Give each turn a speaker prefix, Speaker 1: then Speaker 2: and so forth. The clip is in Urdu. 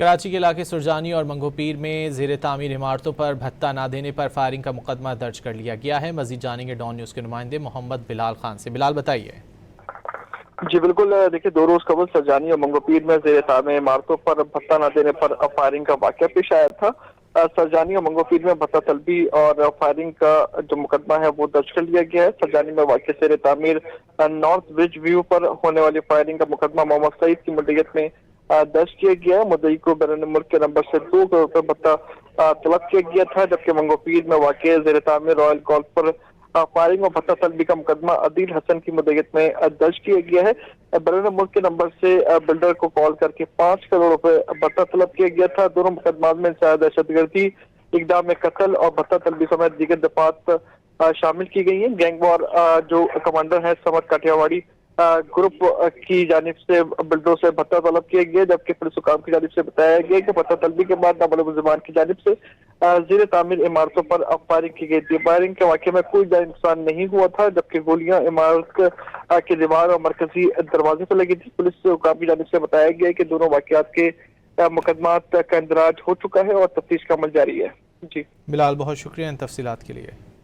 Speaker 1: کراچی کے علاقے سرجانی اور منگو پیر میں زیر تعمیر عمارتوں پر بھتہ نہ دینے پر فائرنگ کا مقدمہ درج کر لیا گیا ہے۔ مزید جانیں گے ڈان نیوز کے نمائندے محمد بلال خان سے۔ بلال بتائیے۔
Speaker 2: جی بالکل، دیکھیے 2 روز قبل سرجانی اور منگو پیر میں زیر تعمیر عمارتوں پر بھتہ نہ دینے پر فائرنگ کا واقعہ پیش آیا تھا۔ سرجانی اور منگو پیر میں بھتہ طلبی اور فائرنگ کا جو مقدمہ ہے وہ درج کر لیا گیا ہے۔ سرجانی میں واقع زیر تعمیر نارتھ برج ویو پر ہونے والی فائرنگ کا مقدمہ محمد سعید کی ملکیت میں درج کیا گیا ہے۔ مدعی کو بیرون ملک کے نمبر سے 2 کروڑ روپے بھتہ طلب کیا گیا تھا، جبکہ منگو پیر میں واقع زیر تعمیر رائل گولف پر فائرنگ اور بھتہ طلبی کا مقدمہ عدیل حسن کی مدعیت میں درج کیا گیا ہے۔ بیرون ملک کے نمبر سے بلڈر کو کال کر کے 5 کروڑ روپے بھتہ طلب کیا گیا تھا۔ دونوں مقدمات میں دہشت گردی، اقدام میں قتل اور بھتہ طلبی سمیت دیگر دفعات شامل کی گئی ہیں۔ گینگ وار جو کمانڈر ہے سمت کاٹھیاواڑی گروپ کی جانب سے بلڈروں سے بھتہ طلب کیا گیا، جبکہ پولیس حکام کی جانب سے بتایا گیا کہ بھتہ طلبی کے بعد نامعلوم ملزمان کی جانب سے زیر تعمیر عمارتوں پر فائرنگ کی گئی تھی۔ فائرنگ کے واقعے میں کوئی جانی نقصان نہیں ہوا تھا، جبکہ گولیاں عمارت کی دیوار اور مرکزی دروازے پر لگی تھی۔ پولیس حکام کی جانب سے بتایا گیا کہ دونوں واقعات کے مقدمات کا اندراج ہو چکا ہے اور تفتیش کا عمل جاری ہے۔ جی
Speaker 1: بلال، بہت شکریہ ان تفصیلات کے لیے۔